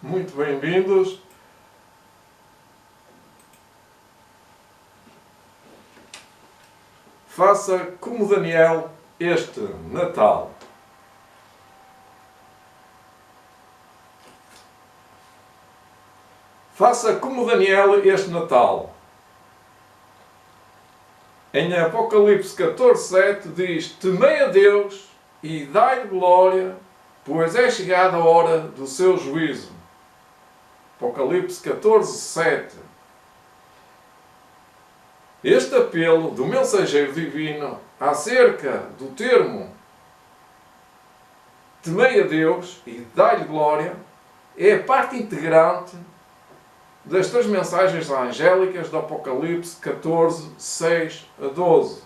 muito bem-vindos. Faça como Daniel este Natal. Faça como Daniel este Natal. Em Apocalipse 14:7 diz: Temei a Deus e dai-lhe glória, pois é chegada a hora do seu juízo. Apocalipse 14:7. Este apelo do mensageiro divino acerca do termo temei a Deus e dai-lhe glória é a parte integrante das três mensagens angélicas do Apocalipse 14:6-12.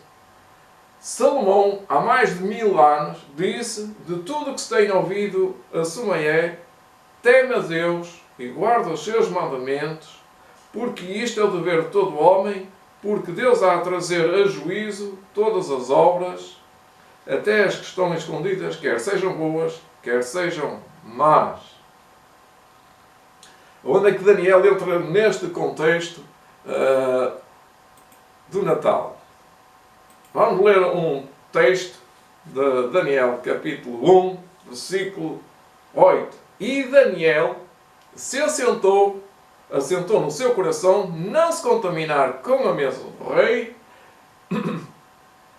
Salomão, há mais de 1000 anos, disse: de tudo que se tem ouvido a Sumaé, teme a Deus e guarda os seus mandamentos, porque isto é o dever de todo homem, porque Deus há a trazer a juízo todas as obras, até as que estão escondidas, quer sejam boas, quer sejam más. Onde é que Daniel entra neste contexto do Natal? Vamos ler um texto de Daniel, capítulo 1, versículo 8. E Daniel se assentou no seu coração não se contaminar com a mesa do rei,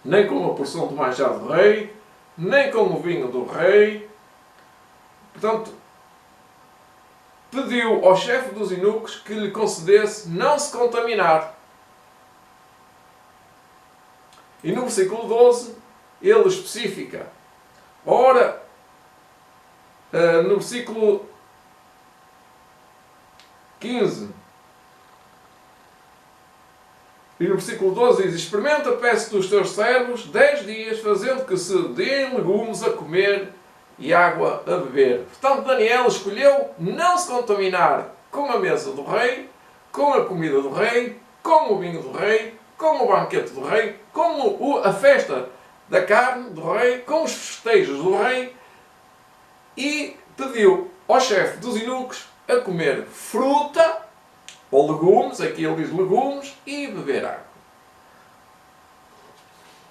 nem com a porção do manjar do rei, nem com o vinho do rei. Portanto, pediu ao chefe dos eunucos que lhe concedesse não se contaminar. E no versículo 12, ele especifica. Ora, no versículo 15 e no versículo 12 diz: experimenta, peço dos teus servos 10 dias, fazendo que se deem legumes a comer e água a beber. Portanto, Daniel escolheu não se contaminar com a mesa do rei, com a comida do rei, com o vinho do rei, com o banquete do rei, com a festa da carne do rei, com os festejos do rei, e pediu ao chefe dos eunucos a comer fruta ou legumes, aqui ele diz legumes, e beber água.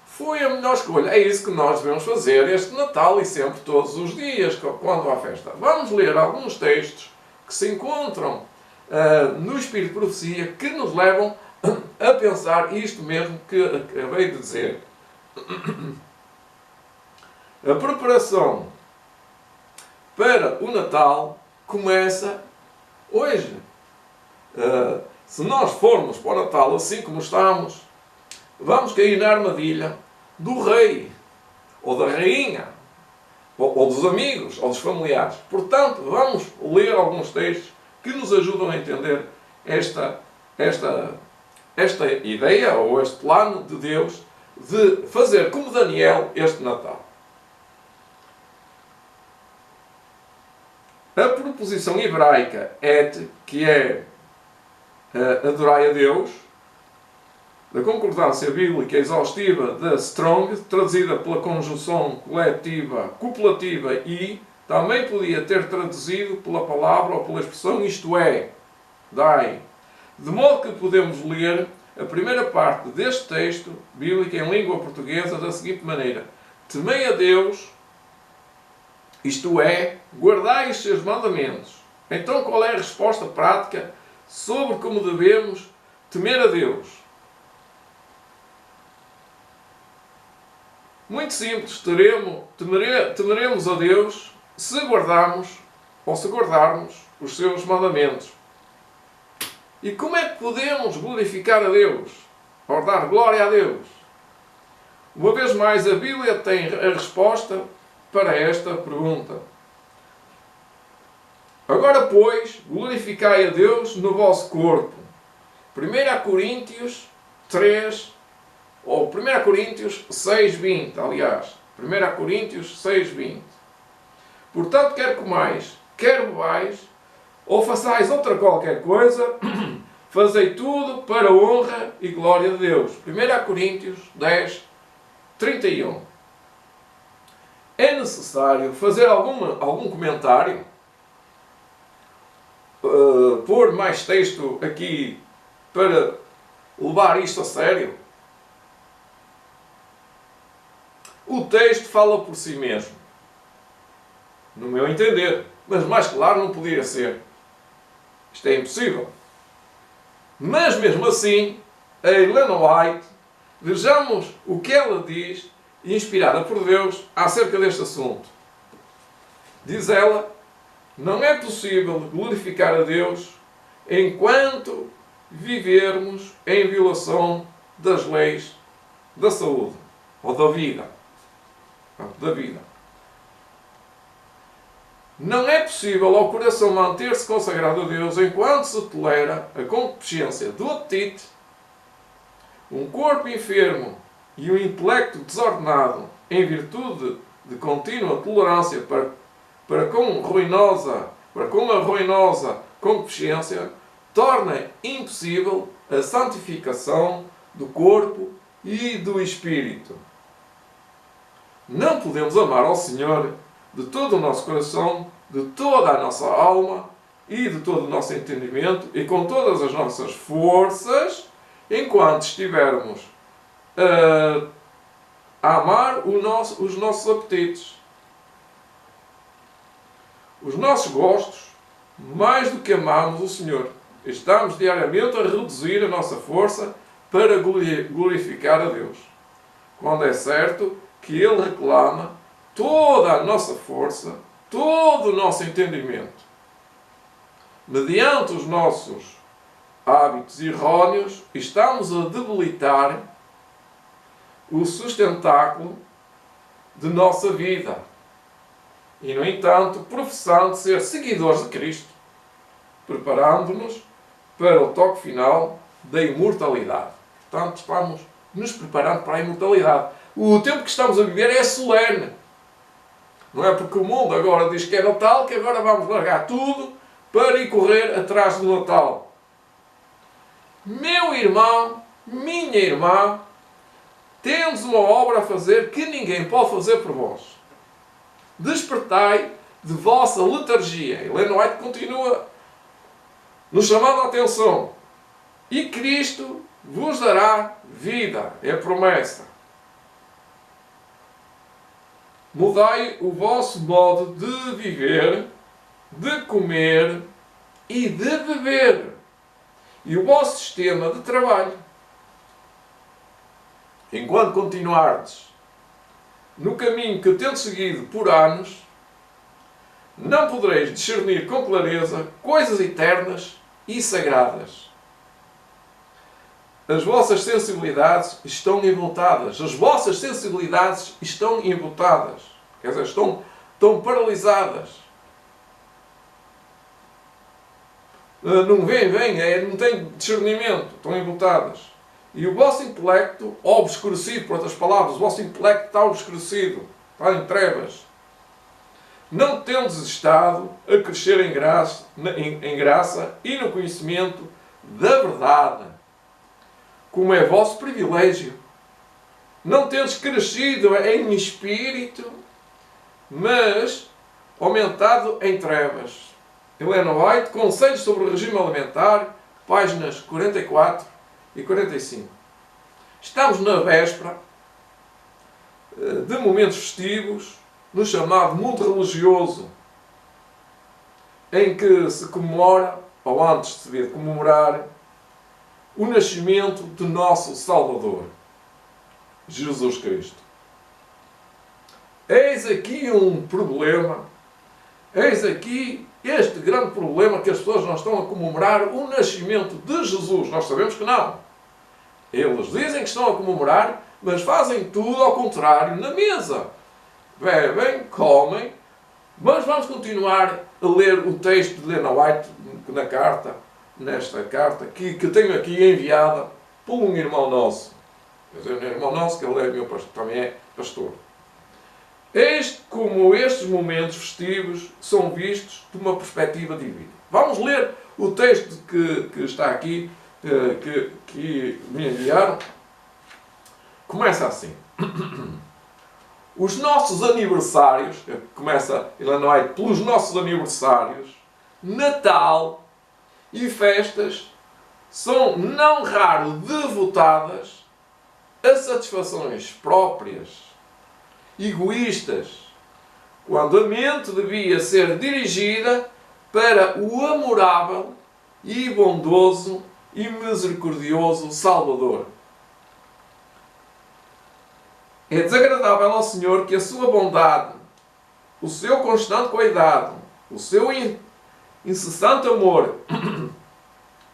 Foi a melhor escolha. É isso que nós devemos fazer este Natal e sempre, todos os dias, quando há festa. Vamos ler alguns textos que se encontram no Espírito de Profecia, que nos levam a pensar isto mesmo que acabei de dizer. A preparação para o Natal começa hoje. Se nós formos para o Natal assim como estamos, vamos cair na armadilha do rei, ou da rainha, ou dos amigos, ou dos familiares. Portanto, vamos ler alguns textos que nos ajudam a entender esta ideia, ou este plano de Deus, de fazer como Daniel este Natal. A proposição hebraica et, que é adorai a Deus, da concordância bíblica exaustiva da Strong, traduzida pela conjunção coletiva, copulativa e, também podia ter traduzido pela palavra ou pela expressão isto é, dai. De modo que podemos ler a primeira parte deste texto bíblico em língua portuguesa da seguinte maneira: temei a Deus, isto é, guardai os seus mandamentos. Então qual é a resposta prática sobre como devemos temer a Deus? Muito simples, temeremos a Deus se guardarmos os seus mandamentos. E como é que podemos glorificar a Deus? Ou dar glória a Deus? Uma vez mais, a Bíblia tem a resposta para esta pergunta. Agora, pois, glorificai a Deus no vosso corpo. 1 Coríntios 3, ou 1 Coríntios 6:20, aliás. 1 Coríntios 6:20. Portanto, quer comais, quer bebais, ou façais outra qualquer coisa, fazei tudo para a honra e glória de Deus. 1 Coríntios 10:31. É necessário fazer algum comentário? pôr mais texto aqui para levar isto a sério? O texto fala por si mesmo, no meu entender, mas mais claro não podia ser. Isto é impossível. Mas mesmo assim, a Ellen White, vejamos o que ela diz, inspirada por Deus, acerca deste assunto. Diz ela: não é possível glorificar a Deus enquanto vivermos em violação das leis da saúde ou da vida. Da vida. Não é possível ao coração manter-se consagrado a Deus enquanto se tolera a concupiscência do apetite, um corpo enfermo e um intelecto desordenado em virtude de contínua tolerância para com a ruinosa concupiscência, torna impossível a santificação do corpo e do espírito. Não podemos amar ao Senhor de todo o nosso coração, de toda a nossa alma e de todo o nosso entendimento e com todas as nossas forças, enquanto estivermos a amar os nossos apetites, os nossos gostos, mais do que amamos o Senhor. Estamos diariamente a reduzir a nossa força para glorificar a Deus, quando é certo que Ele reclama toda a nossa força, todo o nosso entendimento. Mediante os nossos hábitos erróneos, estamos a debilitar o sustentáculo de nossa vida. E, no entanto, professando ser seguidores de Cristo, preparando-nos para o toque final da imortalidade. Portanto, estamos nos preparando para a imortalidade. O tempo que estamos a viver é solene. Não é porque o mundo agora diz que é Natal que agora vamos largar tudo para ir correr atrás do Natal. Meu irmão, minha irmã, temos uma obra a fazer que ninguém pode fazer por vós. Despertai de vossa letargia. Ellen White continua nos chamando a atenção. E Cristo vos dará vida. É a promessa. Mudai o vosso modo de viver, de comer e de beber. E o vosso sistema de trabalho. Enquanto continuardes no caminho que tendes seguido por anos, não podereis discernir com clareza coisas eternas e sagradas. As vossas sensibilidades estão envoltadas. As vossas sensibilidades estão envoltadas. Quer dizer, estão paralisadas. Não não tem discernimento. Estão envoltadas. E o vosso intelecto, obscurecido, por outras palavras, o vosso intelecto está obscurecido. Está em trevas. Não tendes estado a crescer em graça e no conhecimento da verdade, como é vosso privilégio. Não tendes crescido em espírito, mas aumentado em trevas. Ellen White, Conselhos sobre o Regime Alimentar, páginas 44 e 45. Estamos na véspera de momentos festivos, no chamado mundo religioso, em que se comemora, ou antes se devia comemorar, o nascimento de nosso Salvador, Jesus Cristo. Eis aqui um problema, eis aqui este grande problema que as pessoas não estão a comemorar o nascimento de Jesus. Nós sabemos que não. Eles dizem que estão a comemorar, mas fazem tudo ao contrário na mesa. Bebem, comem, mas vamos continuar a ler o texto de Ellen White nesta carta, que tenho aqui enviada por um irmão nosso. Quer dizer, um irmão nosso, que ele é meu pastor, também é pastor. Como estes momentos festivos são vistos de uma perspectiva divina. Vamos ler o texto que está aqui, que me enviaram. Começa assim. Os nossos aniversários, começa Ellen White pelos nossos aniversários, Natal e festas são não raro devotadas a satisfações próprias, egoístas, quando a mente devia ser dirigida para o amorável e bondoso e misericordioso Salvador. É desagradável ao Senhor que a sua bondade, o seu constante cuidado, o seu incessante amor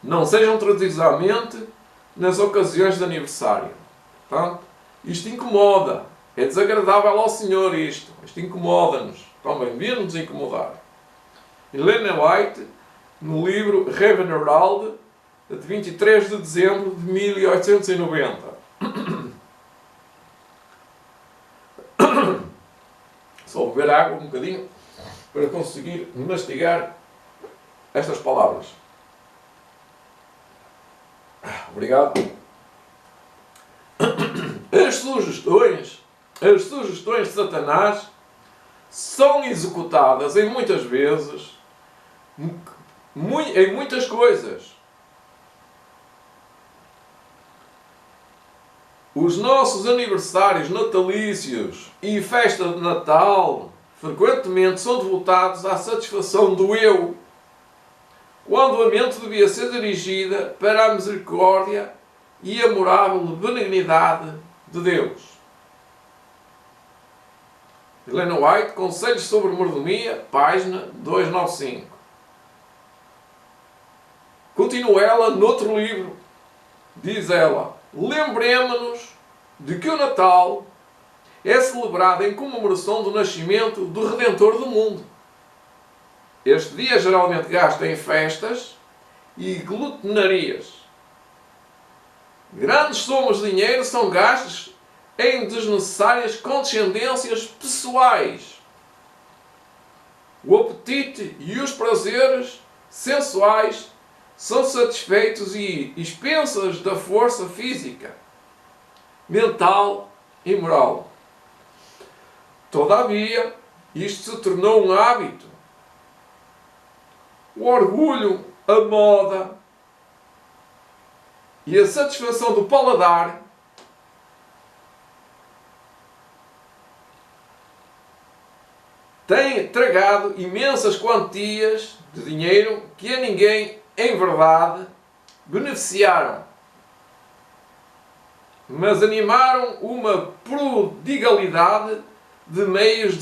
não sejam traduzidos à mente nas ocasiões de aniversário. Portanto, isto incomoda. É desagradável ao Senhor isto. Isto incomoda-nos. Também devia-nos incomodar. Helena White, no livro Raven Herald, de 23 de dezembro de 1890. Só beber água um bocadinho para conseguir mastigar estas palavras. Obrigado. As sugestões de Satanás são executadas em muitas vezes, em muitas coisas. Os nossos aniversários natalícios e festa de Natal frequentemente são devotados à satisfação do eu, quando a mente devia ser dirigida para a misericórdia e amorável benignidade de Deus. Helena White, Conselhos sobre Mordomia, página 295. Continua ela noutro livro. Diz ela: lembremo-nos de que o Natal é celebrado em comemoração do nascimento do Redentor do mundo. Este dia é geralmente gasto em festas e glutonarias. Grandes somas de dinheiro são gastos em desnecessárias condescendências pessoais. O apetite e os prazeres sensuais são satisfeitos e expensas da força física, mental e moral. Todavia, isto se tornou um hábito. O orgulho, a moda e a satisfação do paladar têm tragado imensas quantias de dinheiro que a ninguém, em verdade, beneficiaram, mas animaram uma prodigalidade de meios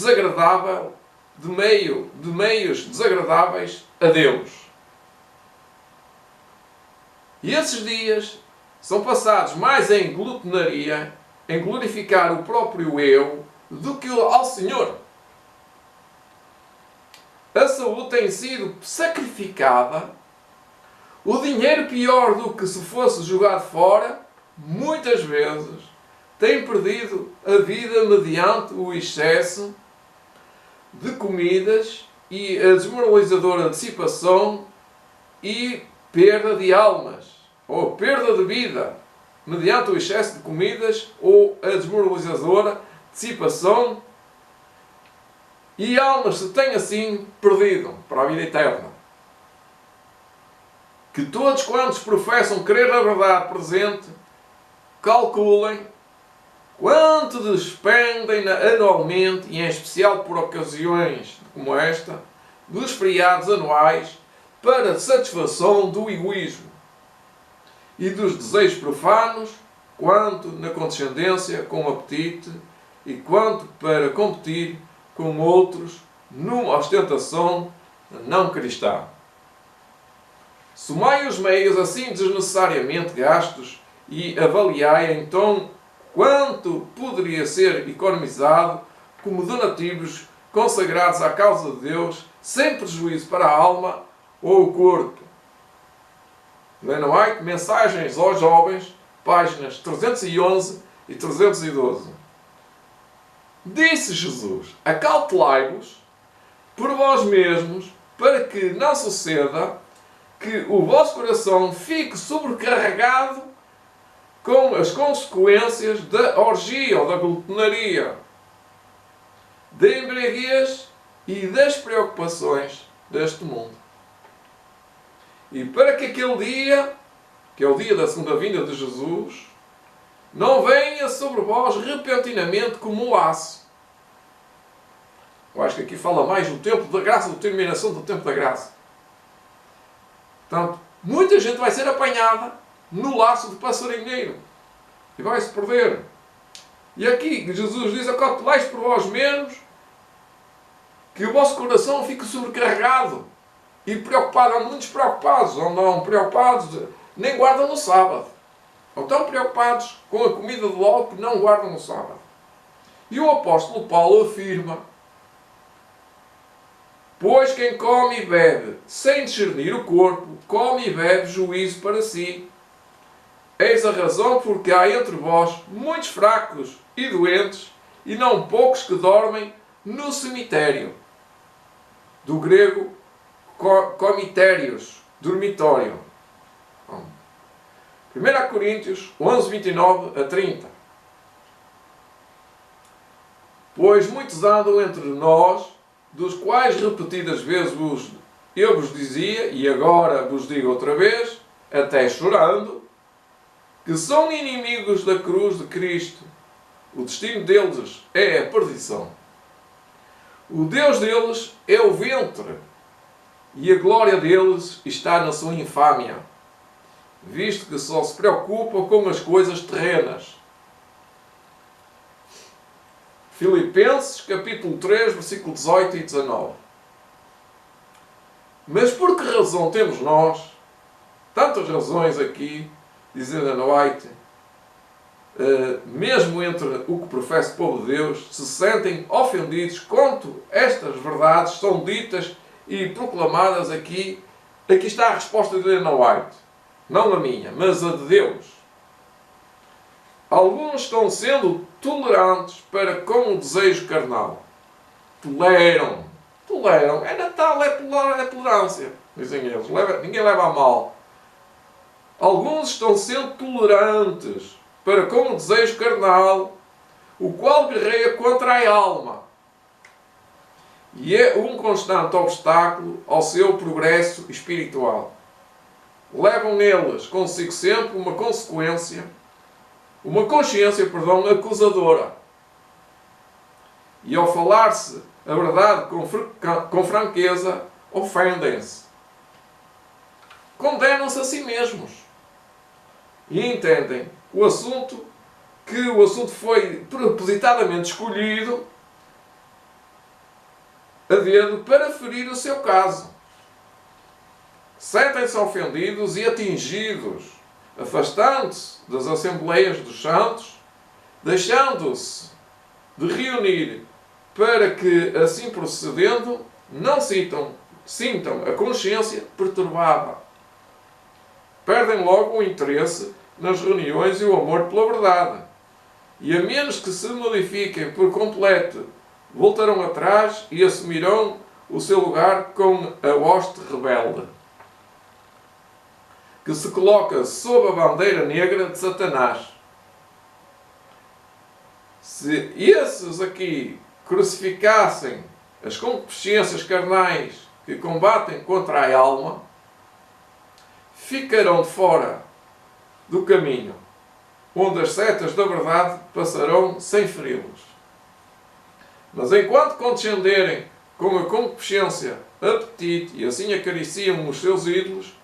desagradáveis a Deus. E esses dias são passados mais em glutonaria, em glorificar o próprio eu, do que ao Senhor. A saúde tem sido sacrificada, o dinheiro, pior do que se fosse jogado fora, muitas vezes tem perdido a vida mediante o excesso de comidas e a desmoralizadora dissipação e perda de almas, ou perda de vida, mediante o excesso de comidas ou a desmoralizadora dissipação, e almas se têm assim perdido para a vida eterna. Que todos quantos professam crer na verdade presente, calculem quanto despendem anualmente, e em especial por ocasiões como esta, dos feriados anuais, para a satisfação do egoísmo e dos desejos profanos, quanto na condescendência com o apetite e quanto para competir com outros numa ostentação não cristã. Somai os meios assim desnecessariamente gastos e avaliai então quanto poderia ser economizado como donativos consagrados à causa de Deus, sem prejuízo para a alma ou o corpo. Helena White, Mensagens aos Jovens, páginas 311 e 312. Disse Jesus: acautelai-vos por vós mesmos, para que não suceda que o vosso coração fique sobrecarregado com as consequências da orgia ou da glutonaria, da embriaguez e das preocupações deste mundo. E para que aquele dia, que é o dia da segunda vinda de Jesus, não venha sobre vós repentinamente como um laço. Eu acho que aqui fala mais do tempo da graça, da terminação do tempo da graça. Portanto, muita gente vai ser apanhada no laço de passarinheiro e vai se perder. E aqui Jesus diz: acautelai-vos por vós mesmos, que o vosso coração fique sobrecarregado e preocupado. Há muitos preocupados, andam preocupados, nem guardam no sábado. Ou estão preocupados com a comida de logo que não guardam no sábado. E o apóstolo Paulo afirma: pois quem come e bebe sem discernir o corpo, come e bebe juízo para si. Eis a razão porque há entre vós muitos fracos e doentes, e não poucos que dormem no cemitério. Do grego, comitérios, dormitório. 1 Coríntios 11, 29 a 30. Pois muitos andam entre nós, dos quais repetidas vezes eu vos dizia, e agora vos digo outra vez, até chorando, que são inimigos da cruz de Cristo. O destino deles é a perdição. O Deus deles é o ventre, e a glória deles está na sua infâmia, visto que só se preocupam com as coisas terrenas. Filipenses, capítulo 3, versículo 18 e 19. Mas por que razão temos nós, tantas razões aqui, diz Ellen White, mesmo entre o que professa o povo de Deus, se sentem ofendidos quanto estas verdades são ditas e proclamadas aqui? Aqui está a resposta de Ellen White. Não a minha, mas a de Deus. Alguns estão sendo tolerantes para com o desejo carnal. Toleram. É Natal, é tolerância, dizem eles. Ninguém leva a mal. Alguns estão sendo tolerantes para com o desejo carnal, o qual guerreia contra a alma. E é um constante obstáculo ao seu progresso espiritual. Levam neles consigo sempre uma consciência acusadora. E ao falar-se a verdade com franqueza, ofendem-se. Condenam-se a si mesmos. E entendem que o assunto foi propositadamente escolhido a dedo para ferir o seu caso. Sentem-se ofendidos e atingidos, afastando-se das assembleias dos santos, deixando-se de reunir para que, assim procedendo, não sintam a consciência perturbada. Perdem logo o interesse nas reuniões e o amor pela verdade. E a menos que se modifiquem por completo, voltarão atrás e assumirão o seu lugar com a hoste rebelde, que se coloca sob a bandeira negra de Satanás. Se esses aqui crucificassem as concupiscências carnais que combatem contra a alma, ficarão de fora do caminho, onde as setas da verdade passarão sem feri-los. Mas enquanto condescenderem com a concupiscência, apetite e assim acariciam os seus ídolos,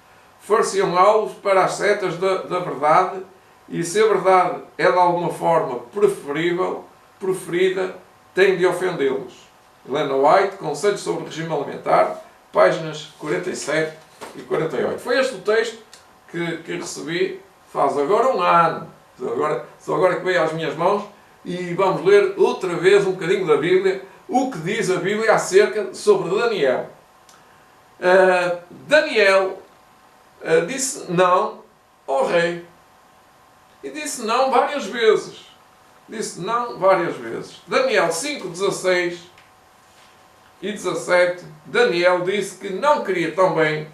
far-se-ão alvos para as setas da verdade, e se a verdade é de alguma forma preferida, tem de ofendê-los. Ellen White, Conselhos sobre o Regime Alimentar, páginas 47 e 48. Foi este o texto que recebi faz agora um ano. Só agora que veio às minhas mãos, e vamos ler outra vez um bocadinho da Bíblia, o que diz a Bíblia acerca sobre Daniel. Daniel disse não ao rei. E disse não várias vezes. Daniel 5, 16 e 17. Daniel disse que não queria também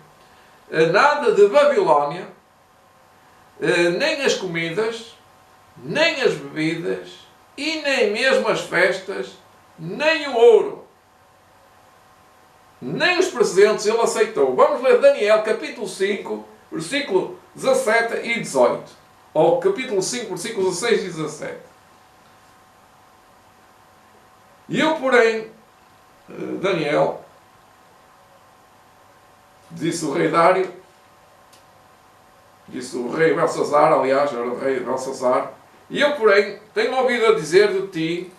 nada de Babilónia, nem as comidas, nem as bebidas, e nem mesmo as festas, nem o ouro. nem os presentes ele aceitou. Vamos ler Daniel, capítulo 5, versículo 17 e 18. Ou capítulo 5, versículos 16 e 17. E eu, porém, Daniel, disse o rei Dário, disse o rei Belsazar, aliás, era o rei Belsazar, e eu, porém, tenho ouvido a dizer de ti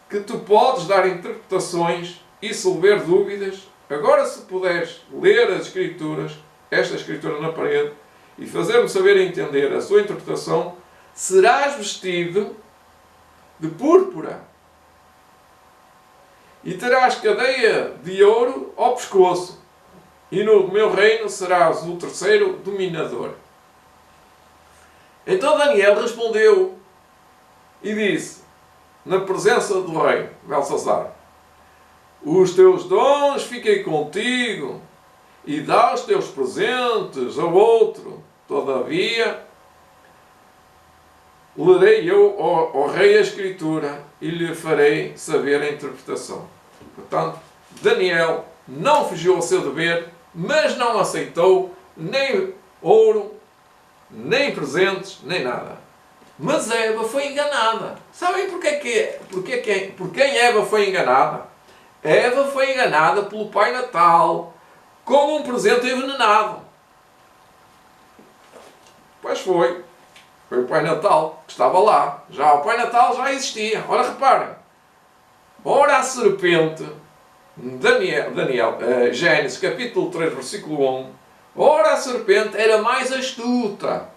que tu podes dar interpretações e solver dúvidas. Agora, se puderes ler as Escrituras, esta Escritura na parede, e fazer-me saber e entender a sua interpretação, serás vestido de púrpura e terás cadeia de ouro ao pescoço, e no meu reino serás o terceiro dominador. Então Daniel respondeu e disse, na presença do rei Belsazar: os teus dons fiquem contigo, e dá os teus presentes ao outro. Todavia, lerei eu ao rei a Escritura e lhe farei saber a interpretação. Portanto, Daniel não fugiu ao seu dever, mas não aceitou nem ouro, nem presentes, nem nada. Mas Eva foi enganada. Sabem por quem Eva foi enganada? Eva foi enganada pelo Pai Natal com um presente envenenado. Pois foi. Foi o Pai Natal que estava lá. Já o Pai Natal já existia. Ora, reparem. Ora, a serpente, Gênesis capítulo 3, versículo 1. Ora, a serpente era mais astuta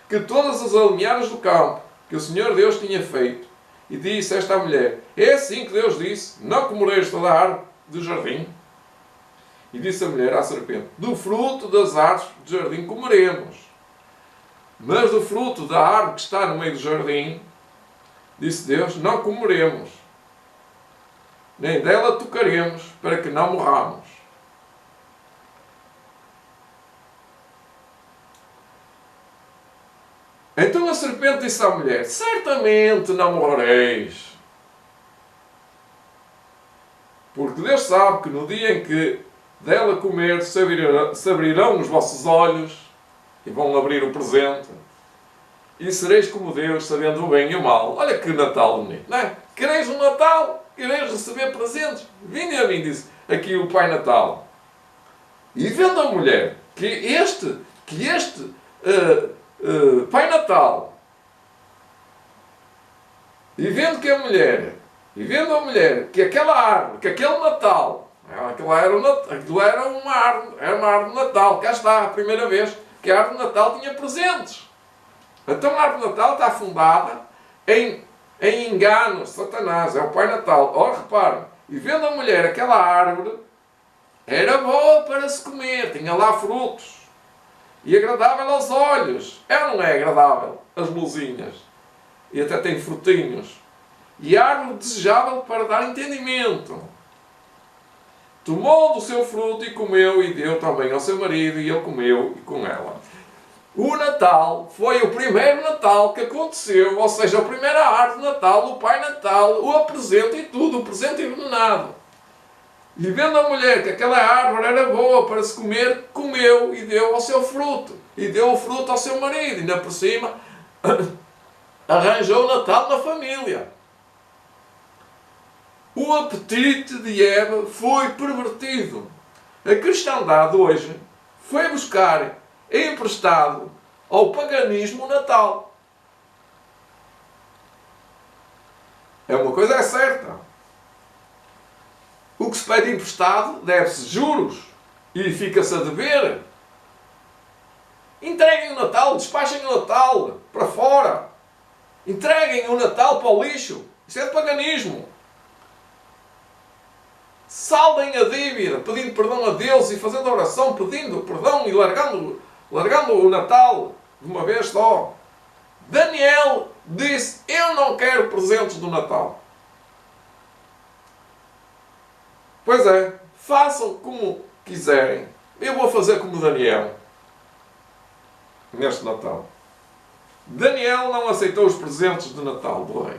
que todas as alinhadas do campo que o Senhor Deus tinha feito. E disse esta mulher: é assim que Deus disse, não comereis toda a árvore do jardim? E disse a mulher à serpente: do fruto das árvores do jardim comeremos, mas do fruto da árvore que está no meio do jardim, disse Deus, não comeremos, nem dela tocaremos, para que não morramos. Então a serpente disse à mulher: certamente não morrereis, porque Deus sabe que no dia em que dela comer se abrirão os vossos olhos e vão abrir o presente, e sereis como Deus, sabendo o bem e o mal. Olha que Natal bonito, não é? Quereis um Natal? Quereis receber presentes? Vinde a mim, disse aqui o Pai Natal. E vendo a mulher que este Pai Natal, e vendo a mulher que aquela árvore, que aquele Natal, aquilo era uma árvore de Natal. Cá está, a primeira vez que a árvore de Natal tinha presentes. Então a árvore de Natal está fundada em enganos de Satanás. É o Pai Natal. Ora, reparem, e vendo a mulher aquela árvore, era boa para se comer, tinha lá frutos, e agradável aos olhos. Não é agradável, as luzinhas, e até tem frutinhos. E árvore desejável para dar entendimento. Tomou do seu fruto e comeu, e deu também ao seu marido, e ele comeu e com ela. O Natal foi o primeiro Natal que aconteceu, ou seja, a primeira árvore de Natal, o Pai Natal, o apresenta e tudo, o presente envenenado. E vendo a mulher que aquela árvore era boa para se comer, comeu e deu ao seu fruto. E deu o fruto ao seu marido. E ainda por cima, arranjou o Natal na família. O apetite de Eva foi pervertido. A cristandade hoje foi buscar emprestado ao paganismo o Natal. Uma coisa é certa. O que se pede emprestado deve-se juros e fica-se a dever. Entreguem o Natal, despachem o Natal para fora. Entreguem o Natal para o lixo. Isso é de paganismo. Saldem a dívida, pedindo perdão a Deus e fazendo oração, pedindo perdão e largando o Natal de uma vez só. Daniel disse: eu não quero presentes do Natal. Pois é, façam como quiserem. Eu vou fazer como Daniel neste Natal. Daniel não aceitou os presentes de Natal do rei.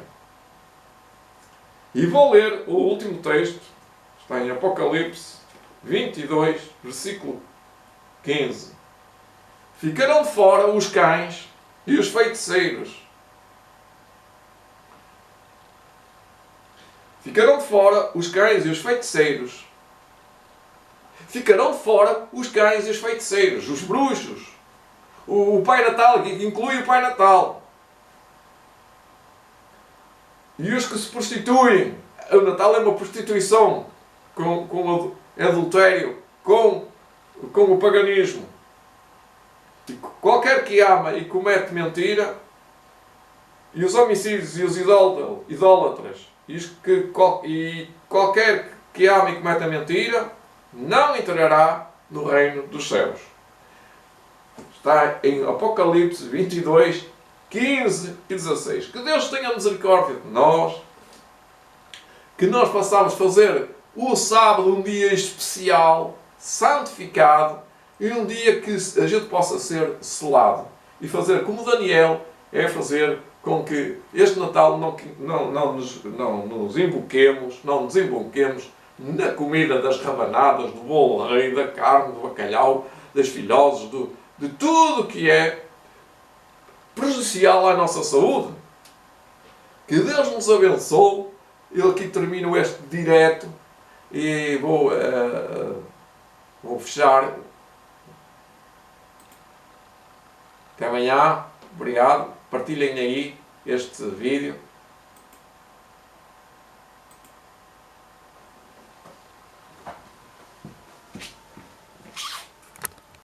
E vou ler o último texto. Está em Apocalipse 22, versículo 15. Ficarão de fora os cães e os feiticeiros. Ficarão de fora os cães e os feiticeiros. Ficarão de fora os cães e os feiticeiros, os bruxos, o Pai Natal, que inclui o Pai Natal. E os que se prostituem. O Natal é uma prostituição com adultério, com o paganismo. E qualquer que ama e comete mentira, e os homicídios e os idólatras, e qualquer que ama e comete a mentira, não entrará no reino dos céus. Está em Apocalipse 22, 15 e 16. Que Deus tenha misericórdia de nós, que nós possamos fazer o sábado um dia especial, santificado, e um dia que a gente possa ser selado. E fazer como Daniel, é fazer com que este Natal não nos emboquemos, não nos embonquemos na comida das rabanadas, do bolo rei, da carne, do bacalhau, das filhoses, de tudo que é prejudicial à nossa saúde. Que Deus nos abençoe. Eu aqui termino este direto e vou fechar. Até amanhã. Obrigado. Partilhem aí este vídeo.